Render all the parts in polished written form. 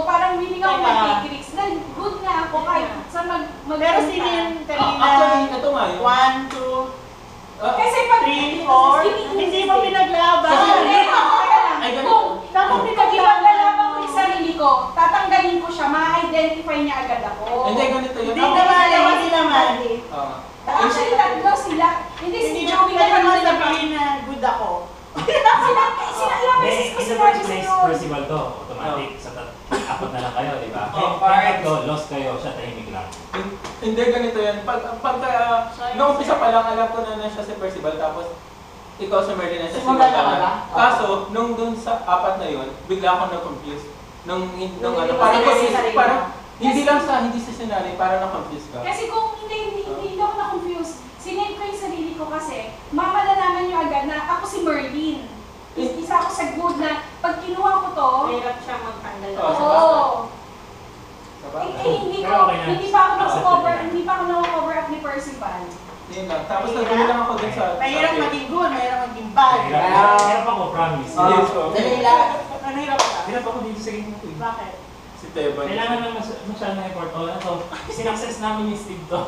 parang willing ako mag-take risks. Good nga ako kahit sa Pero sino yung kanina? Actually, ito nga yun. 1, 2, kasi pag 3, 4, hindi mo pinaglaban. Ay, ganito. Tapos Kung pinaglaban ipaglaban ko yung sarili ko, tatanggalin ko siya, ma-identify niya agad ako. Hindi, ganito yun. Hindi naman. Actually, tatlo sila. Hindi si Joey ka ka naman naman sabihin na good ako. Ilang beses ko sinabi sa'yo. Percival to, automatic. Sa apat na lang kayo, di ba? Alright. Lost kayo, siya tahimik lang. Hindi, ganito yan. Nung umpisa pa lang, alam ko na siya si Percival, tapos ikaw si Merlin na siya si Magdala. Kaso, nung dun sa apat na yun, bigla akong na-confuse. Parang hindi sa scenario, parang na-confuse ka. Kasi kung hindi ako na-confuse, sinave ko yung sarili ko kasi, mamalalaman nyo agad na ako si Merlin. Isa ako sa good na pag kinuha ko to, Mahirap siya magtanggal. oo. Hindi pa ako nako-cover up ni Percival. Yun lang. Tapos nagawin lang ako dun sa... Mahirap maging good, mahirap maging bad. Hirap ako, promise. Dali lang. Ano hirap ka? Hirap ako dito sa game ko. Bakit? Si Teban. Kailangan lang masyadong effort. So, sinakses namin yung Steve to.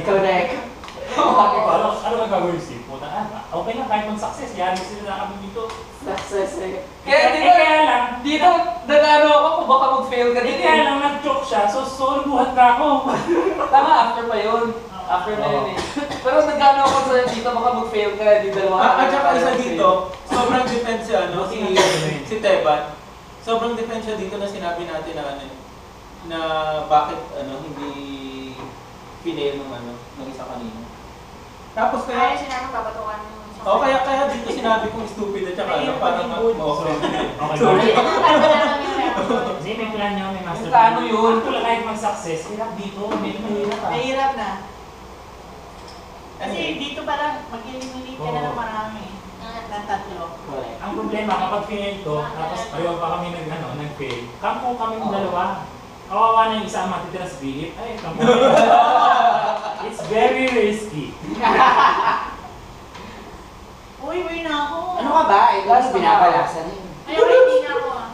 Ikaw, Rek. Ano magagawin si Steve? Okay lang, kahit mag-success. Yan, sila na kami dito. Success eh. Kaya lang, Dito, nagano ako kung baka mag-fail ka din. kaya lang nag-choke siya. So, buhat ka ako. Tama, after pa yun. After na yun eh. Pero nagano ako sa'yo dito, baka mag-fail ka. Di dalawa. At saka isa dito, sobrang defense si Teban. Sobrang defense siya dito na sinabi natin na bakit hindi pinail ng isa kanina. Tapos Kaya kaya sinabi babatukan mo. kaya dito sinabi kong stupid at saka parang Okay. Kasi may plan niya, may master Yung plano yun. Actually, kahit mag-success, hirap dito. Medyo mahirap ah. Mahirap na. Kasi dito parang mag-eliminate ka na ng marami. Ng tatlo. Ang problema, kapag final to, tapos ayaw pa kami nag-fail, kampo kami dalawa. Kawawa na yung isa ang matitira sa bilip. Ay, kampo. It's very risky. Uy na ako. Ano ka ba? Ikaw na binabalasan eh. Ayaw, hindi na ako ah.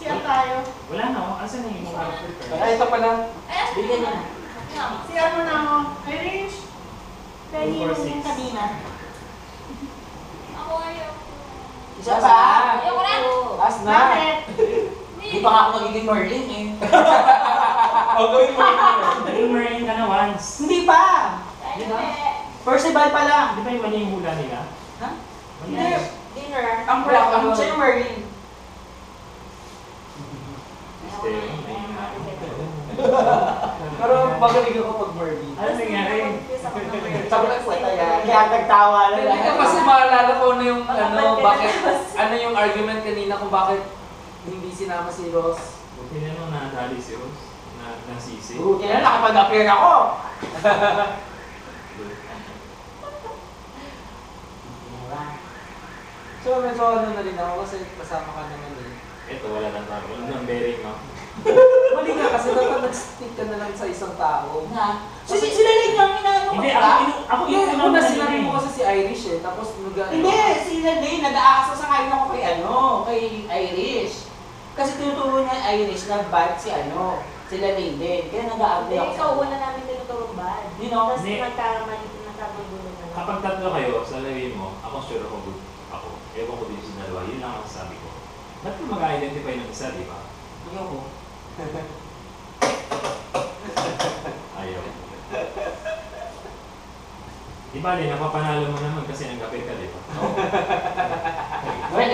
Siya tayo. Wala na, asan na yung mga prepare? Ay, ito pala. Bigyan niya na. Si ano na ako. Irish. Penny yung kanina. Ako ayaw. Isa pa. Ayoko na. As na. Bakit? Di pa nga ako magiging Merlin eh. gawin mo Naging Marine ka na once. Hindi pa. Hindi. Percival pa lang. Di ba yung mali yung hula nila? Ha? Mali. Hindi. Dinner. Ang black, ang siya yung Merlin. Pero magaling ako pag Merlin. Ano nangyari? Sabi ko sa kaya nagtawa na lang. Hindi kasi maalala ko yung ano yung argument kanina kung bakit hindi sinama si Ross. Buti na nung nadali si Rose na sisi. Buti na nakapag-appear ako. So medyo ano na rin ako kasi kasama ka naman eh. Ito, wala nang taro. Wala nang bearing, no? Mali nga kasi dapat nag-stick ka na lang sa isang tao. Na. Sila lang yung inaano ko. Hindi, ako Yung yung una sinabi mo kasi si Irish eh, tapos Hindi, sila din. Nag-aaksa sa kain ako kay Irish. Kasi tinuturo niya Irish na bad si sila din din. Kaya nag-a-apply ako. Ikaw una namin tinuturo bad. You know? Tapos Hindi. magkakagulo na. Kapag tatlo kayo, sa lawin mo, ako sure ako good ako. Ewan ko din sa dalawa, yun lang ang sabi ko. Ba't ko mag-identify ng isa, di ba? Ayoko. Ayaw. Di ba, napapanalo mo naman kasi nag-kapit ka, di ba? Well,